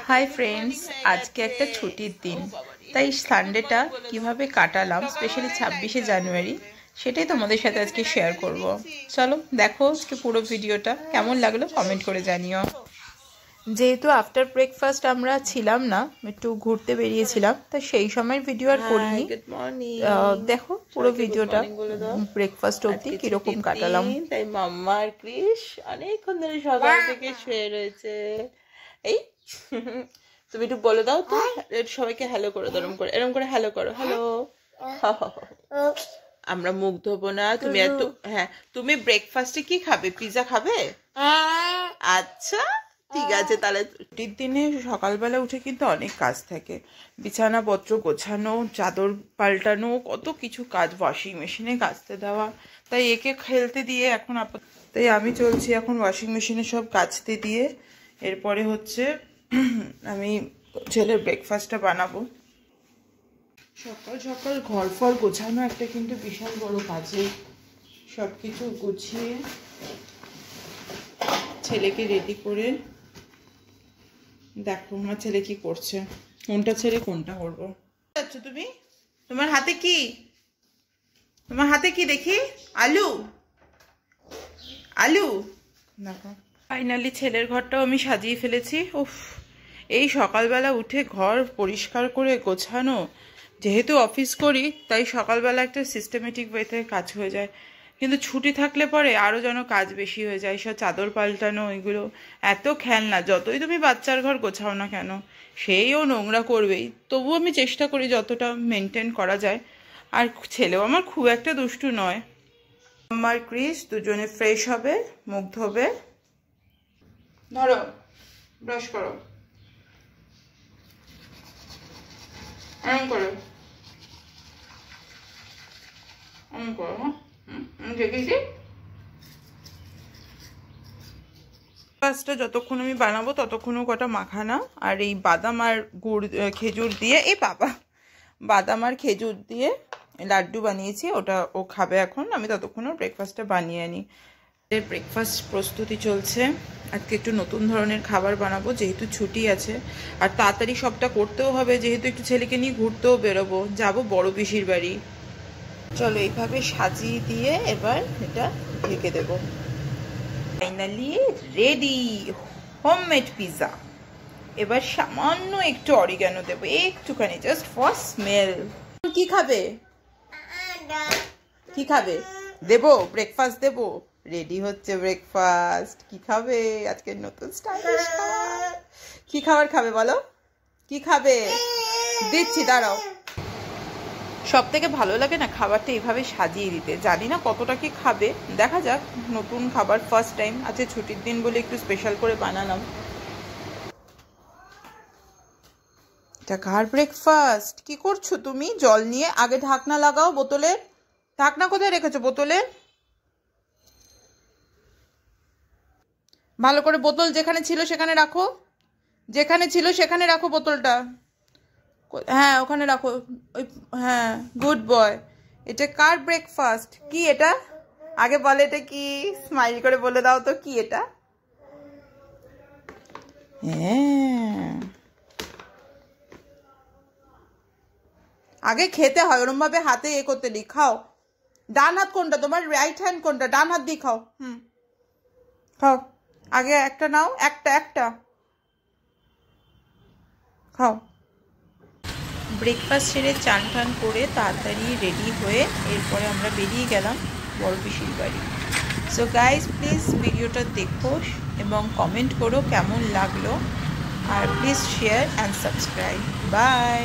Hi friends, আজকে একটা ছুটির দিন, তাই সানডেটা কিভাবে কাটালাম স্পেশালি 26শে জানুয়ারি সেটাই তোমাদের সাথে আজকে শেয়ার করব। চলো দেখো আজকে পুরো ভিডিওটা, কেমন লাগলো কমেন্ট করে জানিও। যেহেতু আফটার ব্রেকফাস্ট আমরা ছিলাম না, একটু ঘুরতে বেরিয়েছিলাম, তাই সেই সময় ভিডিও আর করিনি। দেখো পুরো ভিডিওটা ব্রেকফাস্ট অবধি কিরকম কাটালাম। তাই মাম্মা আর ক্রিস অনেকক্ষণ ধরে সকাল থেকে শুয়ে রয়েছে। এই তুমি একটু বলে দাও তো, সবাইকে হ্যালো করো, এরম করে হ্যালো করো, হ্যালো। আমরা মুখ ধোবো না, তুমি এত, হ্যাঁ তুমি ব্রেকফাস্টে কি খাবে? পিজা খাবে? আচ্ছা ঠিক আছে। তাহলে ছুটির দিনে সকালবেলা উঠে কিন্তু অনেক কাজ থাকে, বিছানাপত্র গোছানো, চাদর পাল্টানো, কত কিছু কাজ, ওয়াশিং মেশিনে কাচতে দেওয়া। তাই একে খেলতে দিয়ে এখন তাই আমি চলছি এখন ওয়াশিং মেশিনে সব কাচতে দিয়ে। এরপরে হচ্ছে আমি ছেলের ব্রেকফাস্টটা বানাবো। সকাল সকাল ঘর ফর গোছানো একটা কিন্তু বিশাল বড় কাজে, সব কিছু গুছিয়ে ছেলেকে রেডি করে। দেখো আমার ছেলে কি করছে, কোনটা ছেড়ে কোনটা করবো। আচ্ছা তুমি, তোমার হাতে কি? তোমার হাতে কি দেখি? আলু, আলু। দেখো ফাইনালি ছেলের ঘরটাও আমি সাজিয়ে ফেলেছি। উফ, এই সকালবেলা উঠে ঘর পরিষ্কার করে গোছানো, যেহেতু অফিস করি তাই সকালবেলা একটা সিস্টেমেটিক ওয়েতে কাজ হয়ে যায়, কিন্তু ছুটি থাকলে পরে আরও যেন কাজ বেশি হয়ে যায়। সব চাদর পাল্টানো, এগুলো এত খেলনা, যতই তুমি বাচ্চার ঘর গোছাও না কেন সেইও নোংরা করবেই। তবুও আমি চেষ্টা করি যতটা মেনটেন করা যায়। আর ছেলেও আমার খুব একটা দুষ্টু নয়। আমার ক্রিস দুজনে ফ্রেশ হবে, মুখ ধোবে। ধরো ব্রাশ করো, এমন করো, এমন করো। দেখেছি ব্রেকফাস্টটা যতক্ষণ আমি বানাবো ততক্ষণও কটা মাখানা আর এই বাদাম আর গুড় খেজুর দিয়ে, এই বাবা বাদাম আর খেজুর দিয়ে লাড্ডু বানিয়েছি, ওটা ও খাবে এখন। আমি ততক্ষণও ব্রেকফাস্টটা বানিয়ে আনি। ব্রেকফাস্ট প্রস্তুতি চলছে। আজকে একটু নতুন ধরনের খাবার বানাবো, যেহেতু ছুটি আছে আর তাড়াতাড়ি সবটা করতেও হবে, যেহেতু একটু ছেলেকে নিয়ে ঘুরতেও বেরোবো, যাবো বড় পিসির বাড়ি। চলো এইভাবে সাজিয়ে দিয়ে এবার এটা ঢেকে দেবো। Finally ready homemade pizza. এবার সামান্য একটু অরিগানো দেবো, একটুখানি, জাস্ট ফর স্মেল। কি খাবে? কি খাবে? দেবো ব্রেকফাস্ট দেবো। রেডি হচ্ছে ব্রেকফাস্ট। কি খাবে আজকে? নতুন স্টাইলিশ খাবার। কি খাবার খাবে বলো? কি খাবে? দিচ্ছি, দাঁড়াও। সব থেকে ভালো লাগে না খাবারটা এইভাবে সাজিয়ে দিতে। জানি না কতটা কি খাবে, দেখা যাক। নতুন খাবার ফার্স্ট টাইম, আজকে ছুটির দিন বলে একটু স্পেশাল করে বানালাম। এটা কার ব্রেকফাস্ট? কি করছো তুমি? জল নিয়ে আগে ঢাকনা লাগাও বোতলের। ঢাকনা কোথায় রেখেছো বোতলের? ভালো করে বোতল যেখানে ছিল সেখানে রাখো, যেখানে ছিল সেখানে রাখো বোতলটা। হ্যাঁ ওখানে রাখো, ওই, হ্যাঁ গুড বয়। এটা কার ব্রেকফাস্ট? কি এটা? আগে বলে এটা কি, স্মাইল করে বলে দাও তো কি এটা। হ্যাঁ আগে খেতে হয়, ওরম ভাবে হাতে এ করতে নেই। খাও। ডান হাত কোনটা তোমার? রাইট হ্যান্ড কোনটা? ডান হাত দিয়ে খাও। খাও আগে, একটা নাও, একটা একটা খাও। ব্রেকফাস্ট সেরে চান টান করে তাড়াতাড়ি রেডি হয়ে এরপরে আমরা বেরিয়ে গেলাম বড় পিসির বাড়ি। সো গাইজ প্লিজ ভিডিওটা দেখো এবং কমেন্ট করো কেমন লাগলো, আর please share and subscribe. By.